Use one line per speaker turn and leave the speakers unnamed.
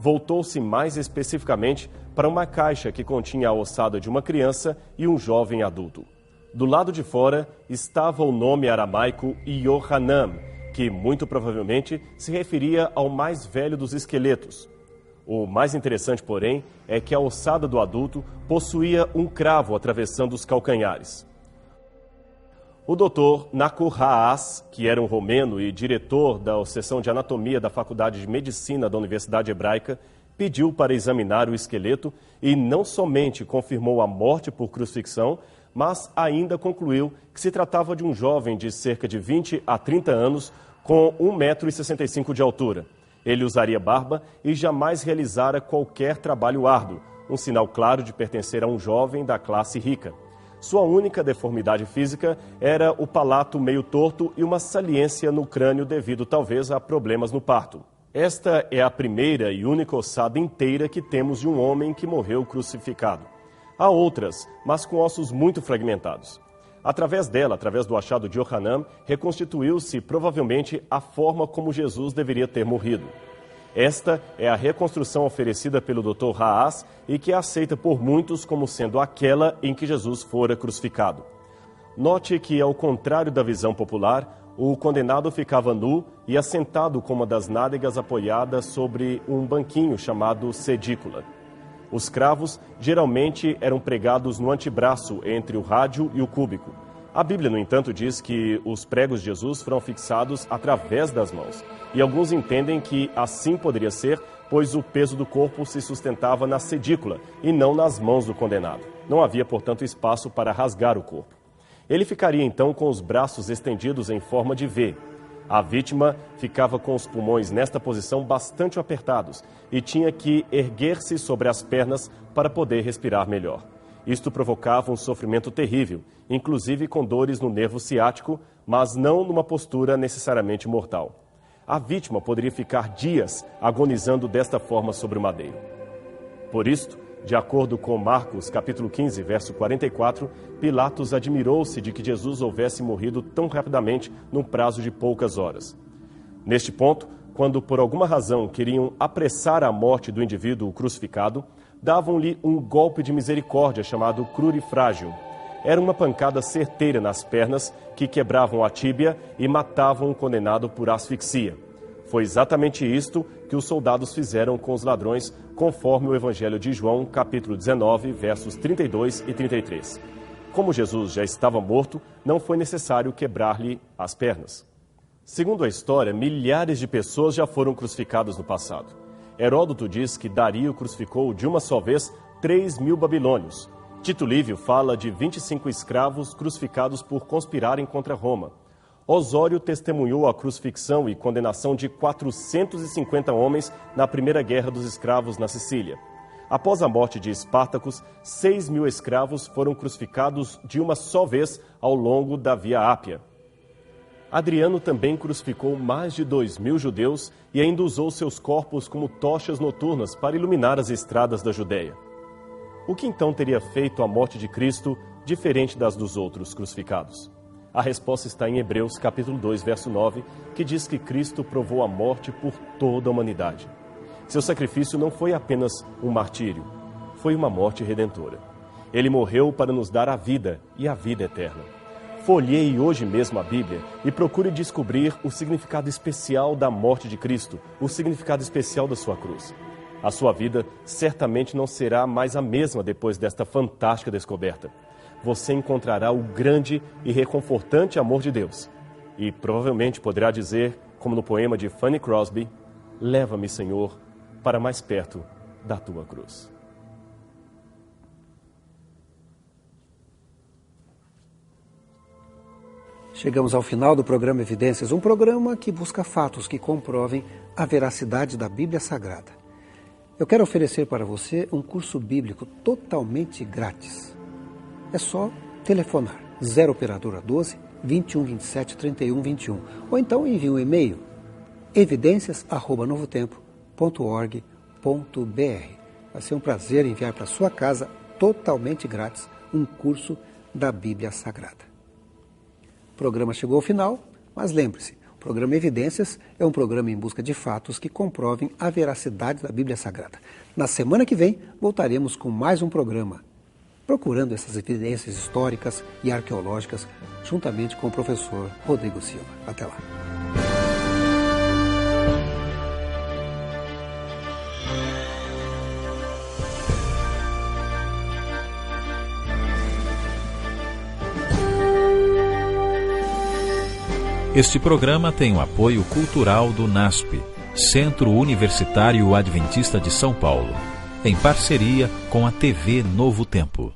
voltou-se mais especificamente para uma caixa que continha a ossada de uma criança e um jovem adulto. Do lado de fora estava o nome aramaico Yohanan, que muito provavelmente se referia ao mais velho dos esqueletos. O mais interessante, porém, é que a ossada do adulto possuía um cravo atravessando os calcanhares. O Dr. Nakur Haas, que era um romeno e diretor da seção de anatomia da Faculdade de Medicina da Universidade Hebraica, pediu para examinar o esqueleto e não somente confirmou a morte por crucifixão, mas ainda concluiu que se tratava de um jovem de cerca de 20 a 30 anos com 1,65 m de altura. Ele usaria barba e jamais realizara qualquer trabalho árduo, um sinal claro de pertencer a um jovem da classe rica. Sua única deformidade física era o palato meio torto e uma saliência no crânio devido talvez a problemas no parto. Esta é a primeira e única ossada inteira que temos de um homem que morreu crucificado. Há outras, mas com ossos muito fragmentados. Através dela, através do achado de Yohanan, reconstituiu-se provavelmente a forma como Jesus deveria ter morrido. Esta é a reconstrução oferecida pelo Dr. Haas e que é aceita por muitos como sendo aquela em que Jesus fora crucificado. Note que, ao contrário da visão popular, o condenado ficava nu e assentado com uma das nádegas apoiadas sobre um banquinho chamado sedícula. Os cravos geralmente eram pregados no antebraço entre o rádio e o cúbico. A Bíblia, no entanto, diz que os pregos de Jesus foram fixados através das mãos. E alguns entendem que assim poderia ser, pois o peso do corpo se sustentava na sedícula e não nas mãos do condenado. Não havia, portanto, espaço para rasgar o corpo. Ele ficaria, então, com os braços estendidos em forma de V. A vítima ficava com os pulmões nesta posição bastante apertados e tinha que erguer-se sobre as pernas para poder respirar melhor. Isto provocava um sofrimento terrível, inclusive com dores no nervo ciático, mas não numa postura necessariamente mortal. A vítima poderia ficar dias agonizando desta forma sobre o madeiro. Por isto, de acordo com Marcos, capítulo 15, verso 44, Pilatos admirou-se de que Jesus houvesse morrido tão rapidamente num prazo de poucas horas. Neste ponto, quando por alguma razão queriam apressar a morte do indivíduo crucificado, davam-lhe um golpe de misericórdia chamado crurifrágio. Era uma pancada certeira nas pernas que quebravam a tíbia e matavam o condenado por asfixia. Foi exatamente isto que os soldados fizeram com os ladrões, conforme o Evangelho de João, capítulo 19, versos 32 e 33. Como Jesus já estava morto, não foi necessário quebrar-lhe as pernas. Segundo a história, milhares de pessoas já foram crucificadas no passado. Heródoto diz que Dario crucificou de uma só vez 3.000 babilônios. Tito Livio fala de 25 escravos crucificados por conspirarem contra Roma. Osório testemunhou a crucifixão e condenação de 450 homens na Primeira Guerra dos Escravos na Sicília. Após a morte de Espartacus, 6.000 escravos foram crucificados de uma só vez ao longo da Via Ápia. Adriano também crucificou mais de 2.000 judeus e ainda usou seus corpos como tochas noturnas para iluminar as estradas da Judéia. O que então teria feito a morte de Cristo diferente das dos outros crucificados? A resposta está em Hebreus, capítulo 2, verso 9, que diz que Cristo provou a morte por toda a humanidade. Seu sacrifício não foi apenas um martírio, foi uma morte redentora. Ele morreu para nos dar a vida e a vida eterna. Folheie hoje mesmo a Bíblia e procure descobrir o significado especial da morte de Cristo, o significado especial da sua cruz. A sua vida certamente não será mais a mesma depois desta fantástica descoberta. Você encontrará o grande e reconfortante amor de Deus. E provavelmente poderá dizer, como no poema de Fanny Crosby, leva-me, Senhor, para mais perto da tua cruz.
Chegamos ao final do programa Evidências, um programa que busca fatos que comprovem a veracidade da Bíblia Sagrada. Eu quero oferecer para você um curso bíblico totalmente grátis. É só telefonar 0 operadora 12 21 27 31 21 ou então envie um e-mail evidências@novotempo.org.br. Vai ser um prazer enviar para sua casa totalmente grátis um curso da Bíblia Sagrada. O programa chegou ao final, mas lembre-se, o programa Evidências é um programa em busca de fatos que comprovem a veracidade da Bíblia Sagrada. Na semana que vem, voltaremos com mais um programa, procurando essas evidências históricas e arqueológicas, juntamente com o professor Rodrigo Silva. Até lá.
Este programa tem o apoio cultural do NASP, Centro Universitário Adventista de São Paulo, em parceria com a TV Novo Tempo.